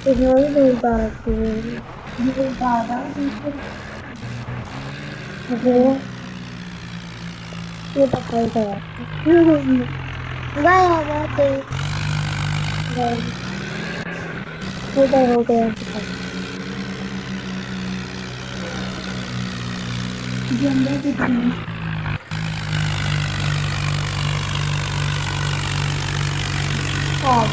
इसमें भी ढूंढता रखती हूँ। मुझे ये पता ही था। गए हैं वैसे ये तो हो गया पता। झंडे की और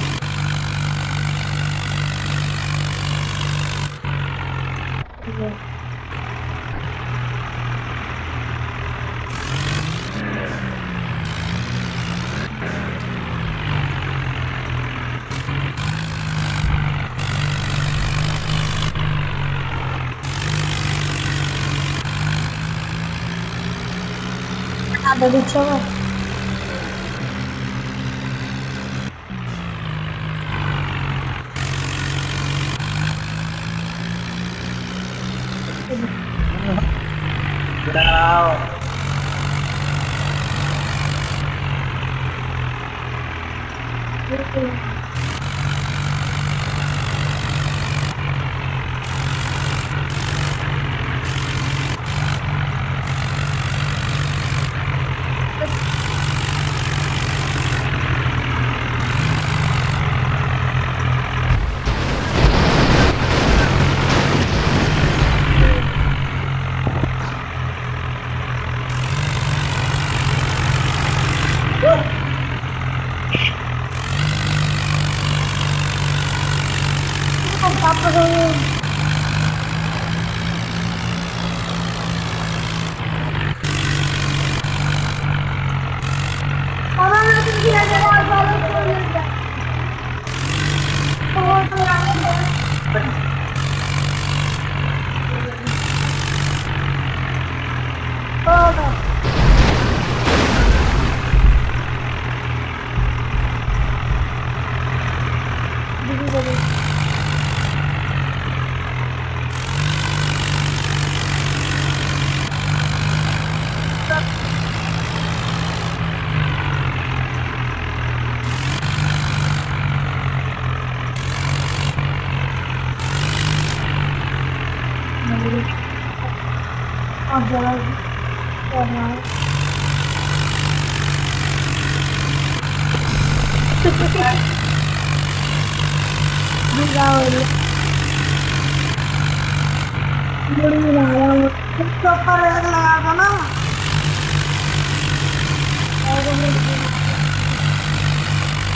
ada di cowok Nào. apa dulu orang nanti dia ada kalau kuliah oh jalan karena gaul beli malam super lagi na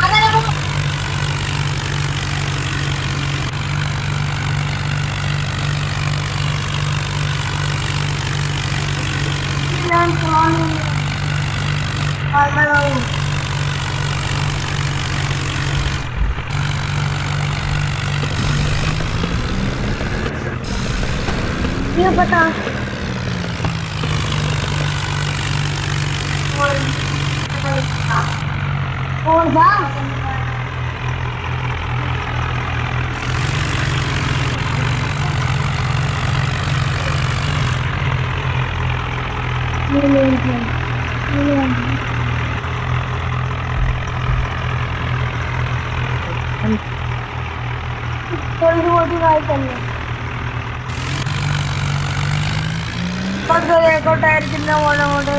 ada yang yang selalu ada ये बता और बा थोड़ी सी मोटी गाड़ी चलने बस देखो टायर कितना मोटा मोटा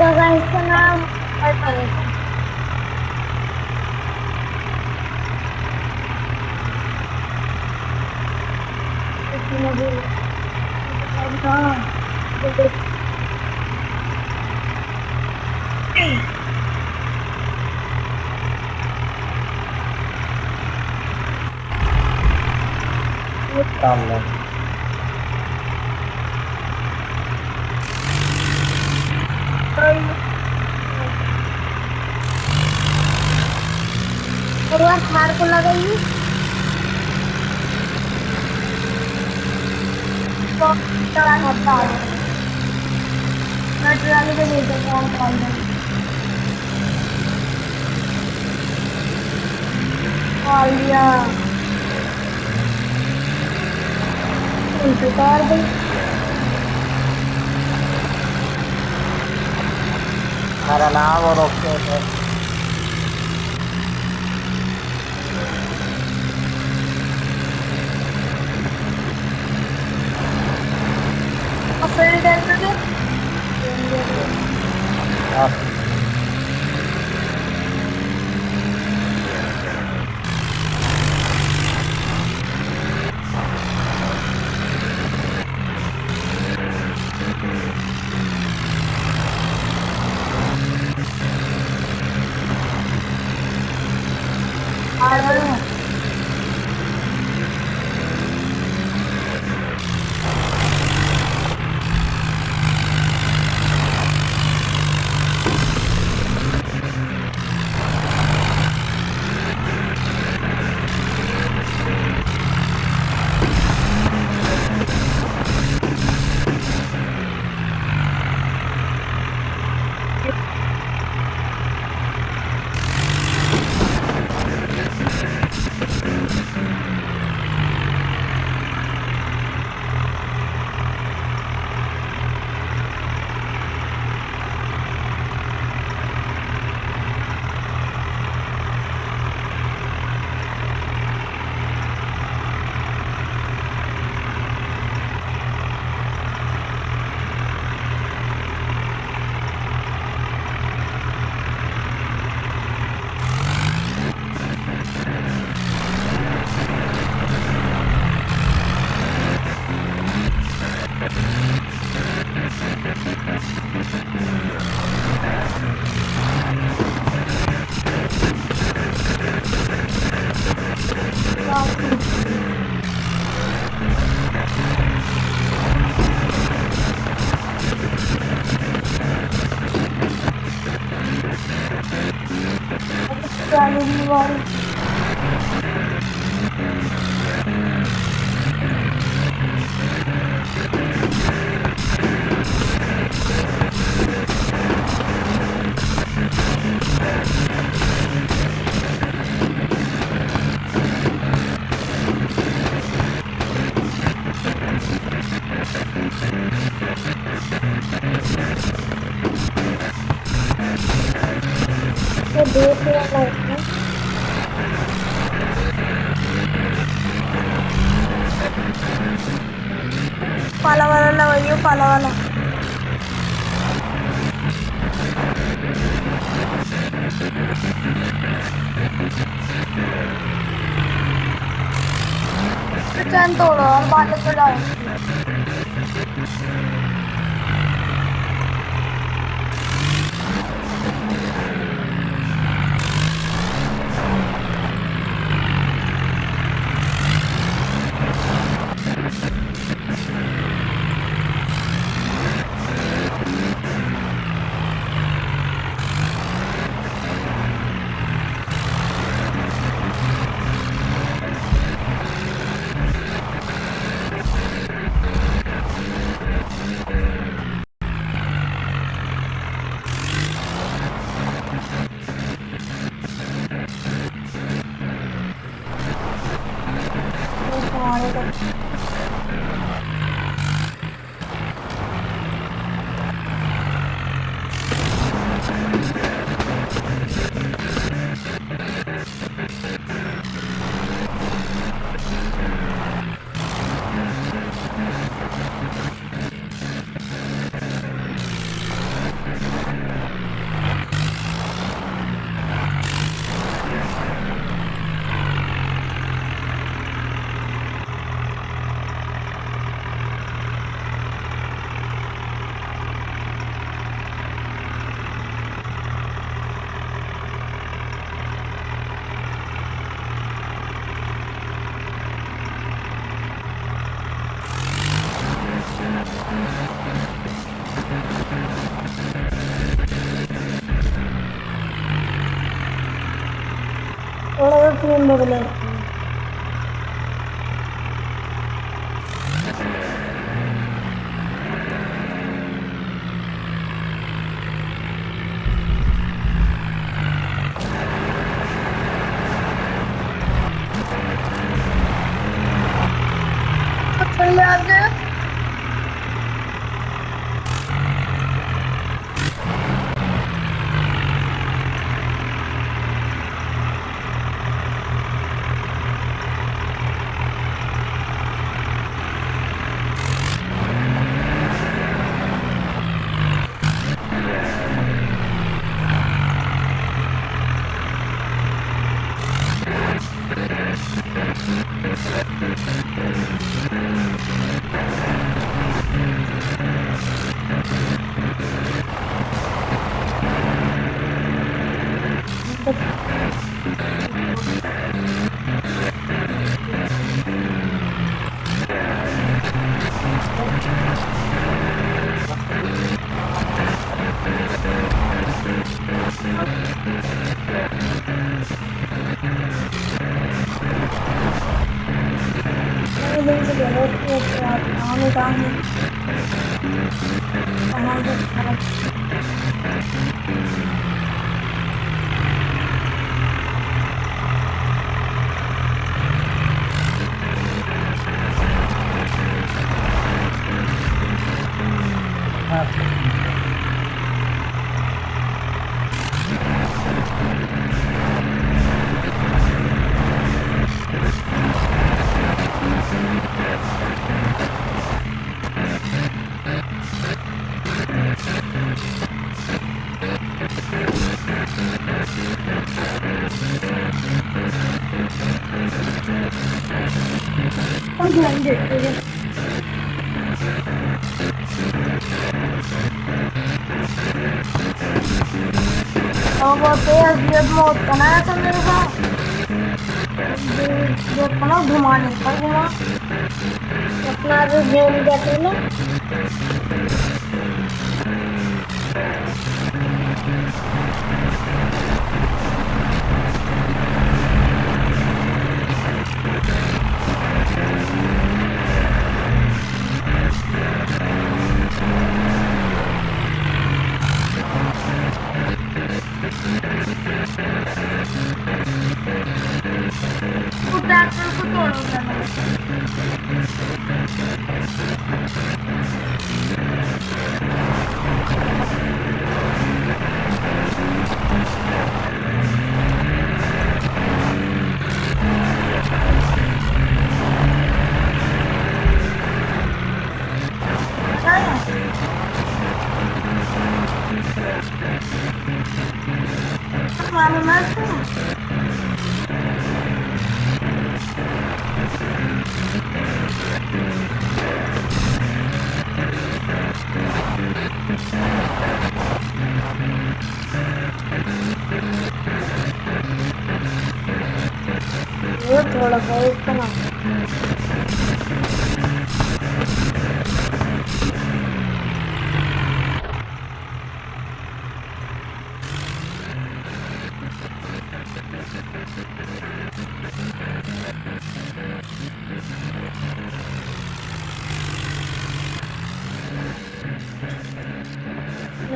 का इसका नाम और यार थार को लगाइए तो चला जाता है मैं ट्राली पे नहीं था कौन कॉल लिया उल्टे कार भाई मेरा नाम और ओके थे फिर देखते थे आ रहे हैं ट्राली वाली तो देख रहा है पाला वाला लगाइयो पाला वाला चैन तोड़ो और बाल तो डालो थोड़ा फ्रेम बदले बनाया था मेरे साथ देखो ना घुमाने का घुमा अपना जो गेम कहते हैं ना ट्रैक्टर को तोड़ोगे वो थोड़ा बहुत बना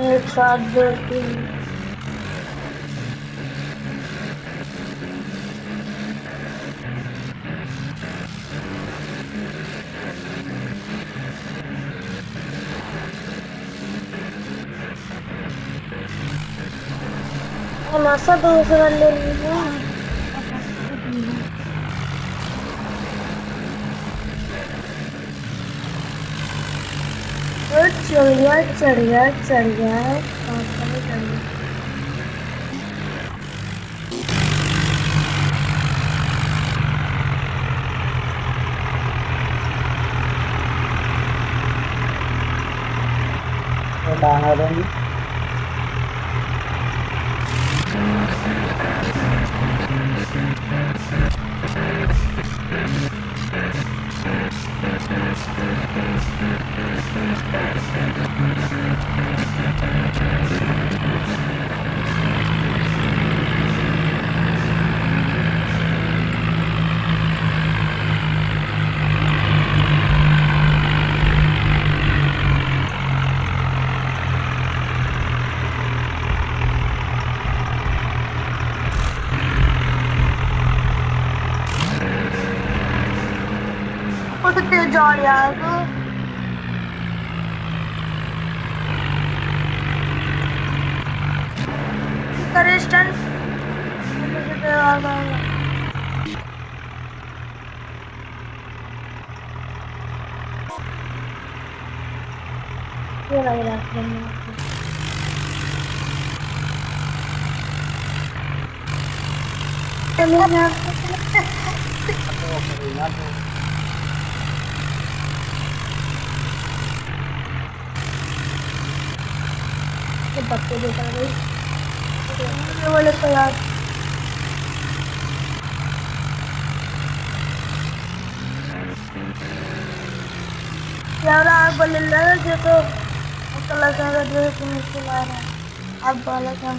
एक साथ दो तीन हमारा दूसरा ले लिया चढ़ गया जा यार करे स्टंट ये लग रहा है बच्चे देखा गई वाले को यार यार आप बोले लगे तो कल का ड्रेस मुश्किल आ रहा है आप बोला क्या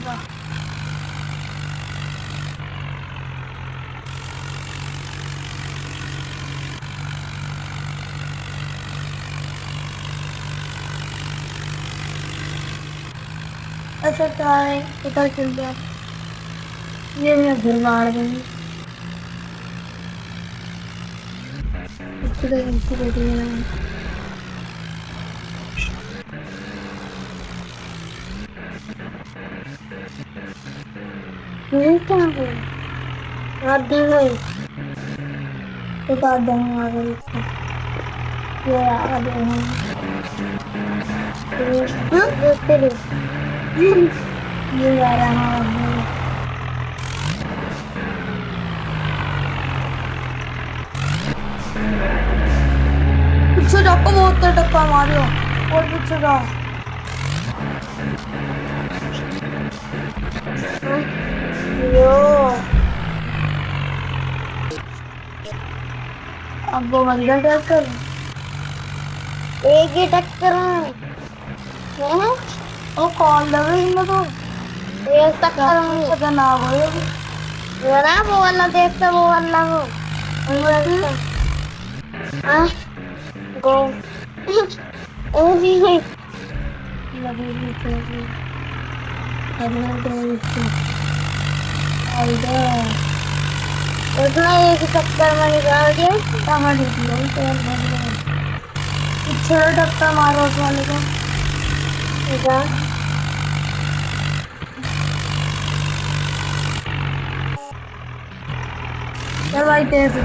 ऐसा क्या है पता चल गया ये मैं घर मार दूंगी इसकी तो इनकी बेटी है ये क्या है आप दे गए तो बात देंगे आ गई इसको ये आ गए हम तेरे ये यार हमारा पीछे जाओ बहुत टक्का मारो और पीछे जाओ यो अब वो मंदिर टक्कर एक ही टक्कर में ओ कॉल लगे इन तो एक टक्कर में पता ना हो जरा वो वाला देखता वो वाला हो हाँ गो ओ भी है लगे भी चले अगला तो आइडा उसने एक चक्कर में निकाल दिया कहाँ निकलो तो पीछे धक्का मारो उस वाले को ऐसा चल भाई तेज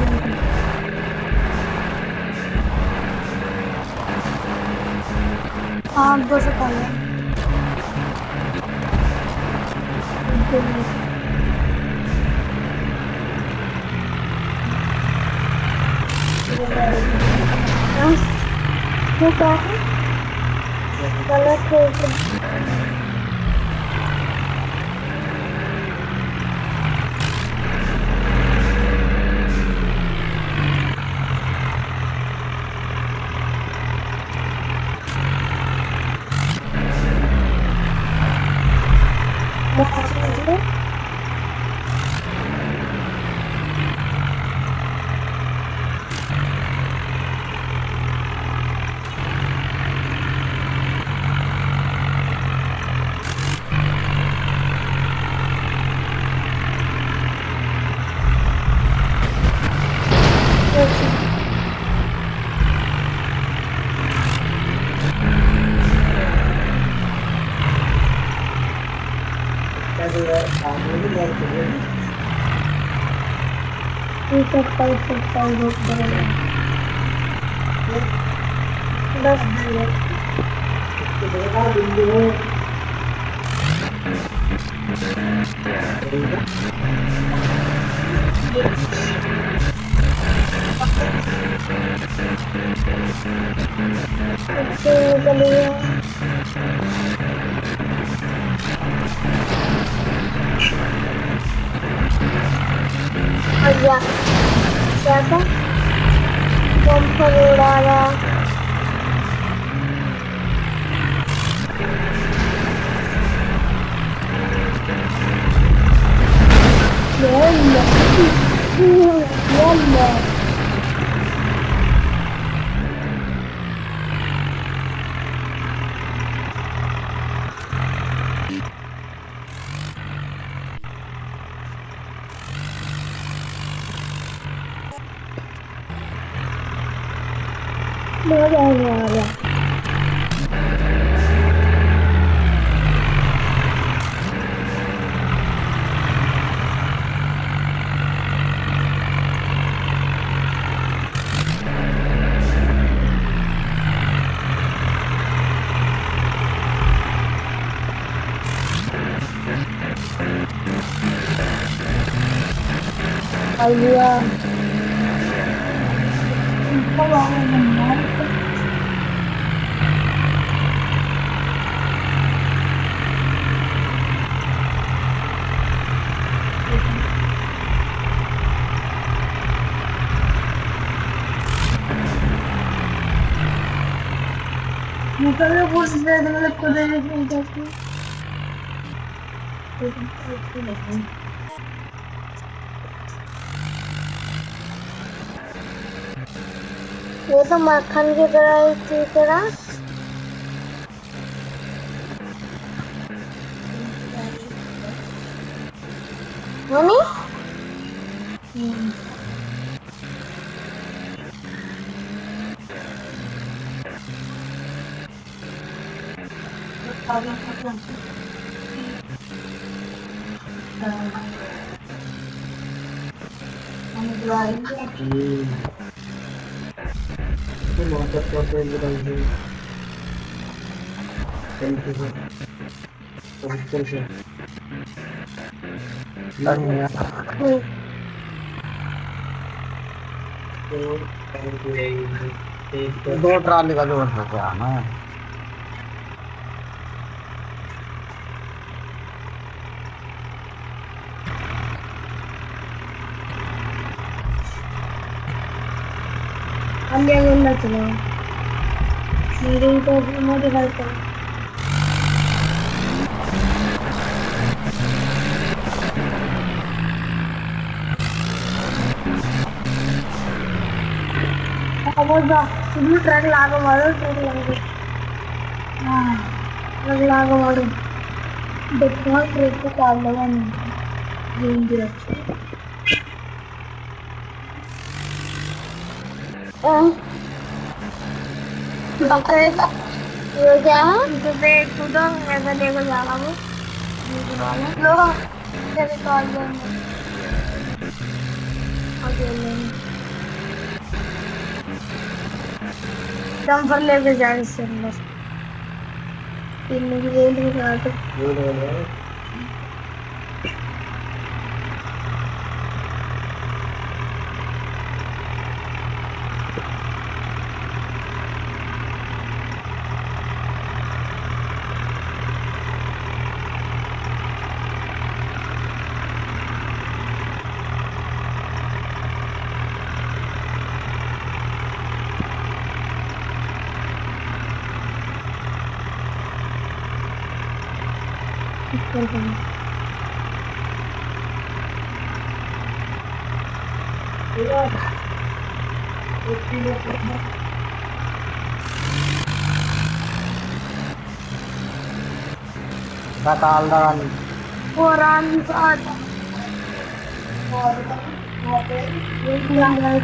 हाँ 200 पहले क्या गलत है क्या था कौन सा उड़ा रहा Alia. कभी पूछ रहे थे मतलब खुद ही नहीं करती। ये तो मक्खन की तरह इसी तरह है नहीं। दो ट्राली का जोड़ है क्या ना। अन्य बोलना चलो मेरे तो मेरे घर पर अब जा तुम ट्रक लागो मारो ट्रक लागो। हाँ ट्रक लागो मारो देखो ट्रक को काट लगा नहीं ये बकरे का ये क्या है तो देख कूदो ऐसा लेकर जाना वो लो तेरे कॉल लेंगे आगे लेंगे डंपर लेके जाए इससे अंदर तीन की रेल में काटो बकाल दाल और आंधी का आता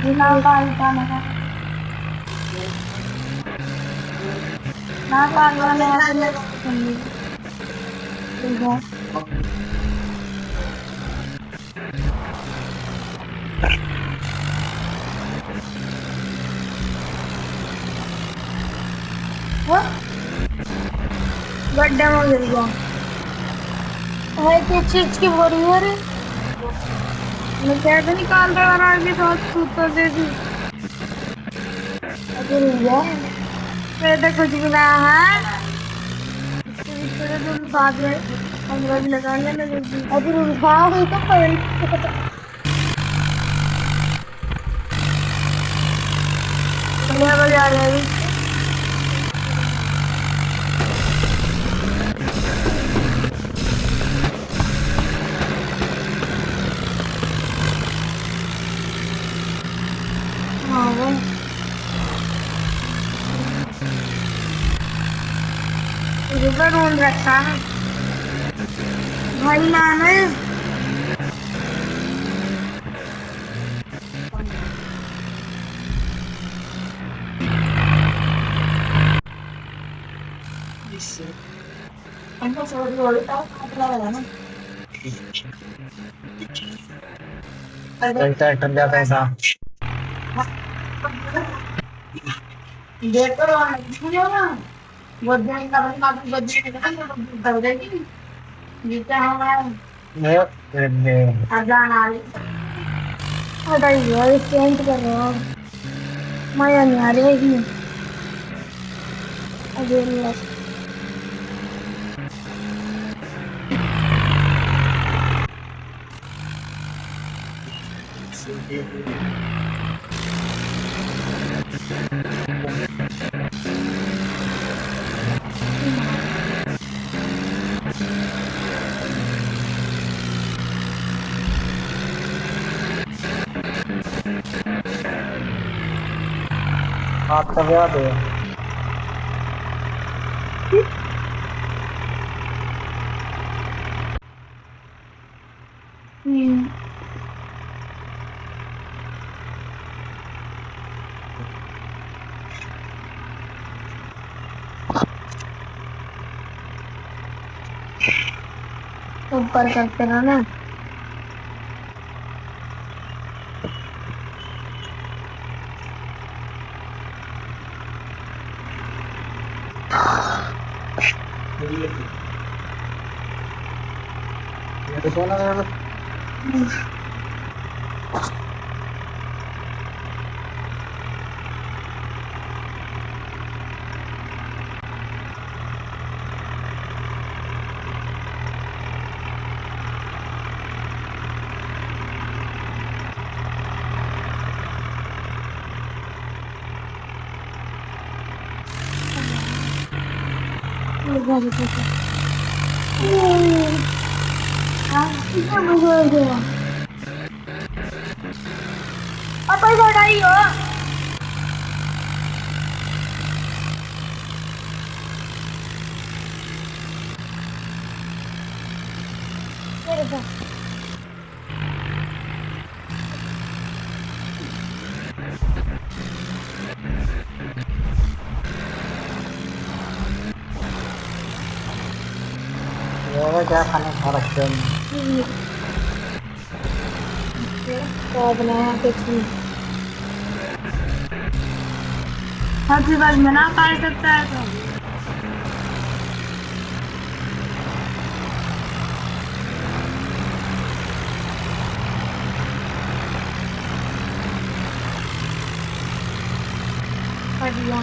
जिला का आता ना कालवा ने अपने गड्ढे में गिर गया है किस चीज की बोरी है रे मैं कैसे निकाल रहा हूँ आगे तो सूतर दे दी अभी नहीं गया मेरे तो कुछ भी ना है तेरे तुम साथ में पंद्रह भी लगा लेना जल्दी अभी रुझा हुई तो पहले बजा रहे हैं रुपये ढूंढ रखा है भाई लाना है ट्रैक्टर लिया पैसा देखो ना बदले का बदले कर देगी जीता हमारा अजान आ रही हटाइए यार चेंज कर रहा हूँ मजा नहीं आ रही है अजय हाथ का ब्याह दे ऊपर करते रहो ना। ये तो ना कितना मजा आ गया। अब पैसा उठाई हो। मेरे पास ये क्या खाने खा रखे हैं क्या बनाया कुछ नहीं। हर चीज मना कर सकता है तो बढ़िया।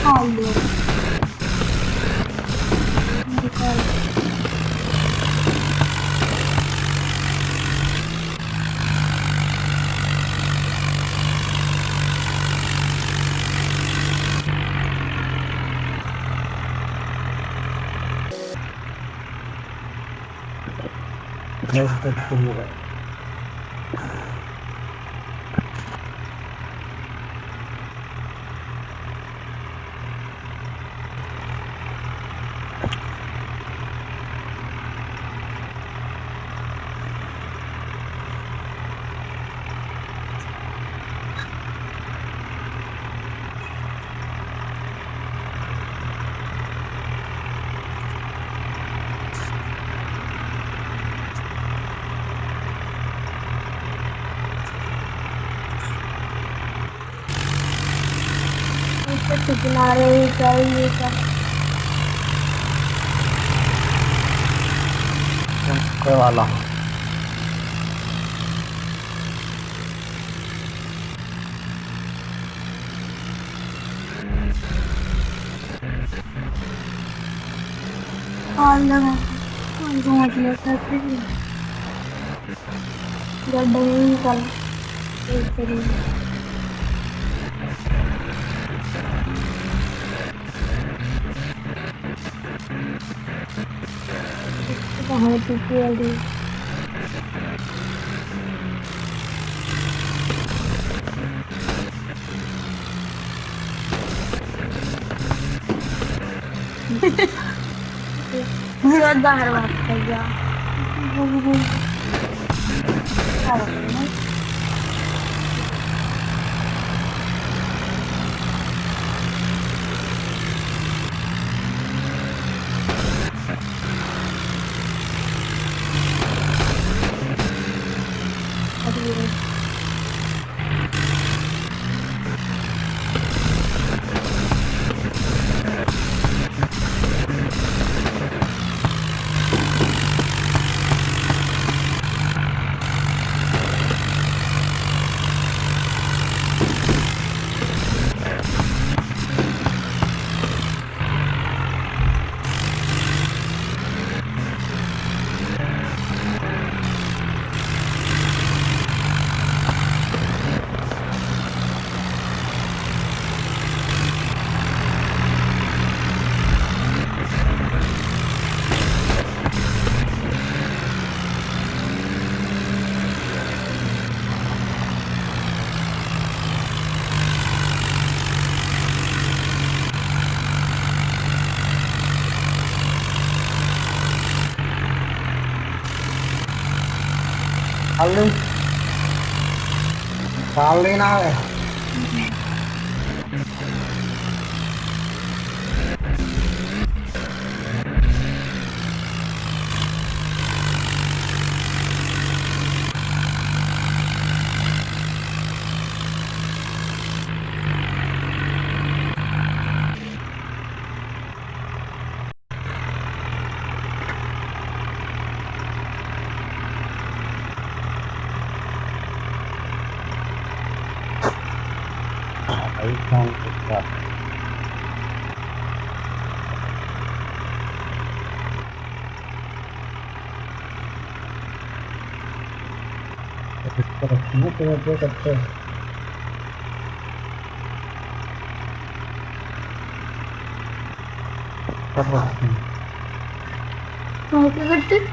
Aldo. किनारे चाहिए वाला गड्ढे में निकल कहाँ चुकी बहुत बाहर बात कर गया खाली खाली ना है। भाई कौन करता है इस तरह से ना तो क्या करते हैं सब रखते हैं क्या करते?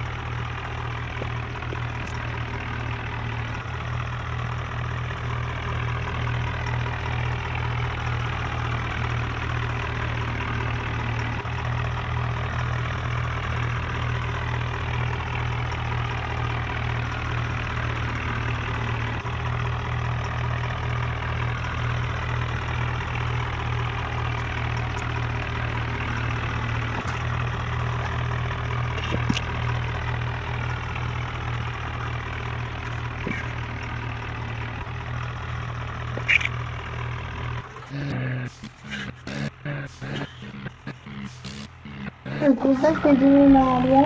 Entonces, ¿qué tiene una área?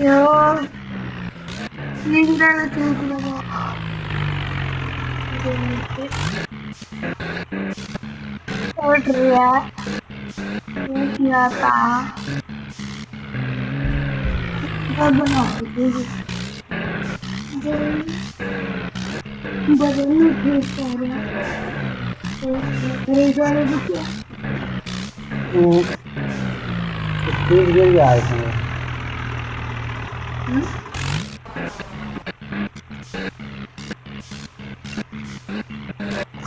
Yo, mira la película. और रिया किया था वो बनाती थी जो बदल में ठीक कर रहा तो रेजा ने भी किया स्पीड गिर गया है इसमें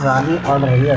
रानी और रही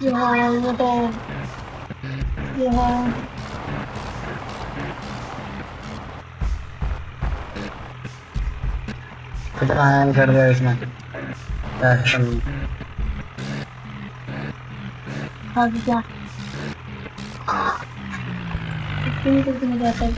Jhon तो Jhon कितना हैंग कर दिया इसमें एक्शन भाग जा तुम तो तुम्हें जाता है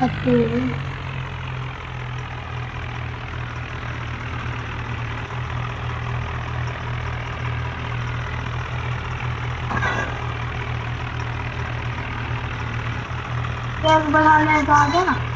Aku एक बढ़ाने का आ जा